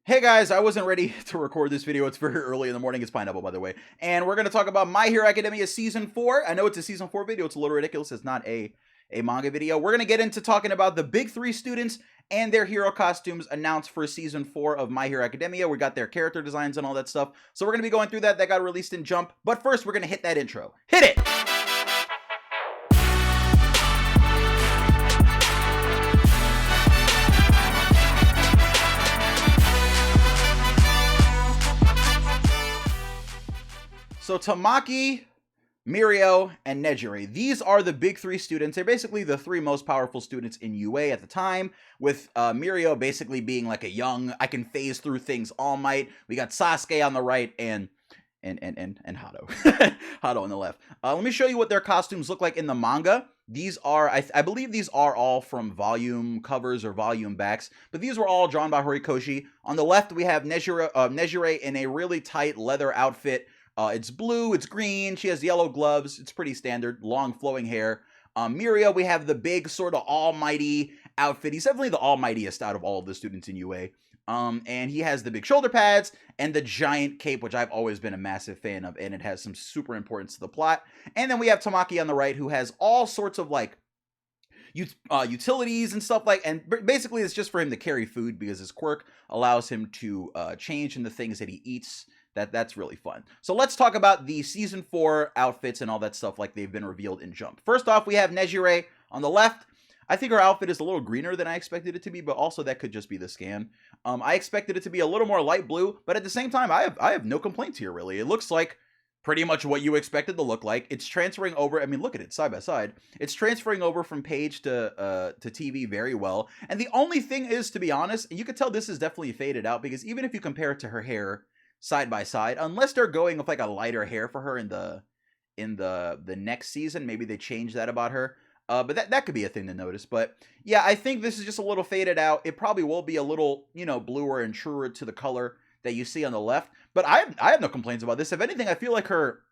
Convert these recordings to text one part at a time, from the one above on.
Hey guys, I wasn't ready to record this video. It's very early in the morning. It's Pineapple, by the way. And we're going to talk about My Hero Academia Season 4. I know it's a Season 4 video. It's a little ridiculous. It's not a manga video. We're going to get into talking about the big three students and their hero costumes announced for Season 4 of My Hero Academia. We got their character designs and all that stuff. So we're going to be going through that. That got released in Jump. But first, we're going to hit that intro. Hit it! So Tamaki, Miryo, and Nejire. These are the big three students. They're basically the three most powerful students in UA at the time, with Miryo basically being like a young, I can phase through things All Might. We got Sasuke on the right and Hadou. Hadou on the left. Let me show you what their costumes look like in the manga. These are, I believe these are all from volume covers or volume backs, but these were all drawn by Horikoshi. On the left, we have Nejire in a really tight leather outfit. It's blue, it's green, she has yellow gloves, it's pretty standard, long flowing hair. Miryo, we have the big sort of almighty outfit. He's definitely the almightiest out of all of the students in UA. And he has the big shoulder pads and the giant cape, which I've always been a massive fan of, and it has some super importance to the plot. And then we have Tamaki on the right, who has all sorts of like utilities and stuff like, and basically it's just for him to carry food because his quirk allows him to change in the things that he eats. That's really fun. So let's talk about the Season 4 outfits and all that stuff like they've been revealed in Jump. First off, we have Nejire on the left. I think her outfit is a little greener than I expected it to be, but also that could just be the scan. I expected it to be a little more light blue, but at the same time, I have no complaints here, really. It looks like pretty much what you expected to look like. It's transferring over. I mean, look at it side by side. It's transferring over from page to TV very well. And the only thing is, to be honest, you could tell this is definitely faded out because even if you compare it to her hair side by side, unless they're going with like a lighter hair for her in the next season, maybe they change that about her. But that could be a thing to notice. But yeah, I think this is just a little faded out. It probably will be a little, bluer and truer to the color that you see on the left. But I have no complaints about this. If anything, I feel like her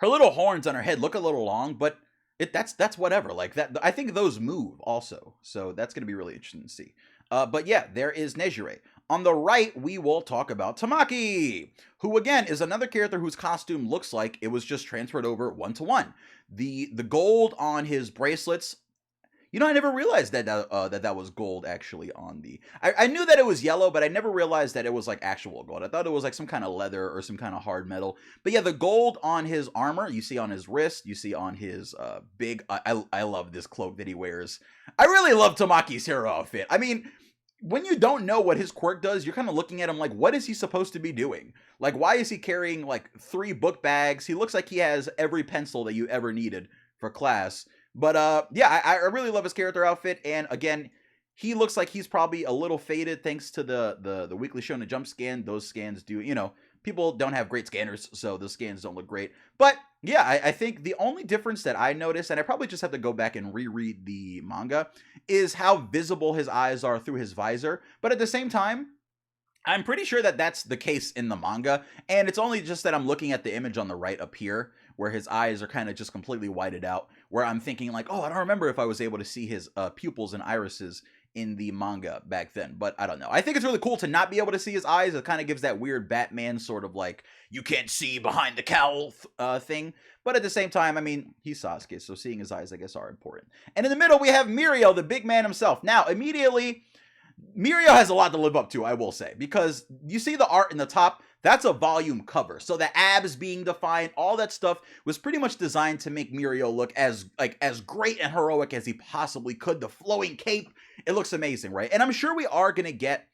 little horns on her head look a little long, but that's whatever. Like that, I think those move also. So that's gonna be really interesting to see. But yeah, there is Nejire. On the right, we will talk about Tamaki, who again is another character whose costume looks like it was just transferred over 1-to-1. The gold on his bracelets. I never realized that that was gold actually on the. I knew that it was yellow, but I never realized that it was like actual gold. I thought it was like some kind of leather or some kind of hard metal. But yeah, the gold on his armor, you see on his wrist, you see on his big. I love this cloak that he wears. I really love Tamaki's hero outfit. I mean, when you don't know what his quirk does, you're kind of looking at him like, what is he supposed to be doing? Like, why is he carrying like 3 book bags? He looks like he has every pencil that you ever needed for class. But yeah, I really love his character outfit. And again, he looks like he's probably a little faded thanks to the Weekly Shonen Jump scan. Those scans do, people don't have great scanners, so the scans don't look great. But yeah, I think the only difference that I noticed, and I probably just have to go back and reread the manga, is how visible his eyes are through his visor. But at the same time, I'm pretty sure that that's the case in the manga, and it's only just that I'm looking at the image on the right up here, where his eyes are kind of just completely whited out, where I'm thinking like, oh, I don't remember if I was able to see his pupils and irises in the manga back then, but I don't know. I think it's really cool to not be able to see his eyes. It kind of gives that weird Batman sort of like, you can't see behind the cowl thing, but at the same time, I mean, he's Sasuke, so seeing his eyes, I guess, are important. And in the middle, we have Miryo, the big man himself. Now, immediately, Miryo has a lot to live up to, I will say, because you see the art in the top, that's a volume cover. So the abs being defined, all that stuff was pretty much designed to make Miryo look as great and heroic as he possibly could. The flowing cape, it looks amazing, right? And I'm sure we are going to get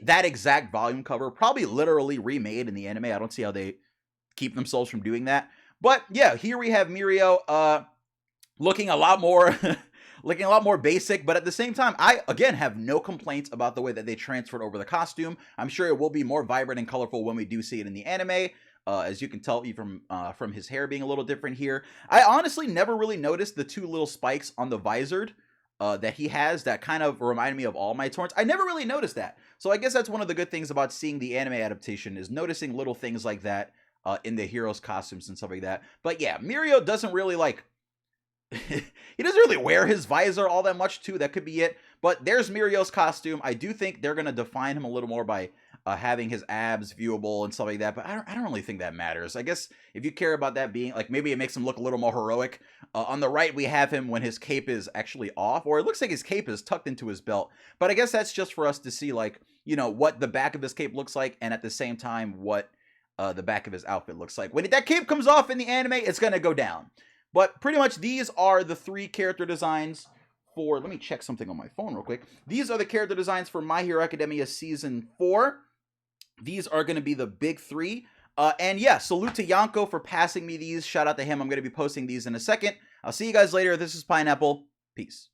that exact volume cover, probably literally remade in the anime. I don't see how they keep themselves from doing that. But yeah, here we have Miryo looking a lot more looking a lot more basic, but at the same time, I, again, have no complaints about the way that they transferred over the costume. I'm sure it will be more vibrant and colorful when we do see it in the anime, as you can tell from his hair being a little different here. I honestly never really noticed the 2 little spikes on the visored that he has that kind of remind me of All Might's horns. I never really noticed that. So I guess that's one of the good things about seeing the anime adaptation, is noticing little things like that in the heroes' costumes and stuff like that. But yeah, Miryo doesn't really like... he doesn't really wear his visor all that much too. That could be it. But there's Mirio's costume. I do think they're going to define him a little more by having his abs viewable and stuff like that. But I don't really think that matters. I guess if you care about that being, like, maybe it makes him look a little more heroic. On the right, we have him when his cape is actually off, or it looks like his cape is tucked into his belt. But I guess that's just for us to see, like, you know, what the back of his cape looks like, and at the same time, what the back of his outfit looks like. When that cape comes off in the anime, it's going to go down. But pretty much these are the 3 character designs for, let me check something on my phone real quick. These are the character designs for My Hero Academia Season 4. These are going to be the big 3. And yeah, salute to Yanko for passing me these. Shout out to him. I'm going to be posting these in a second. I'll see you guys later. This is Pineapple. Peace.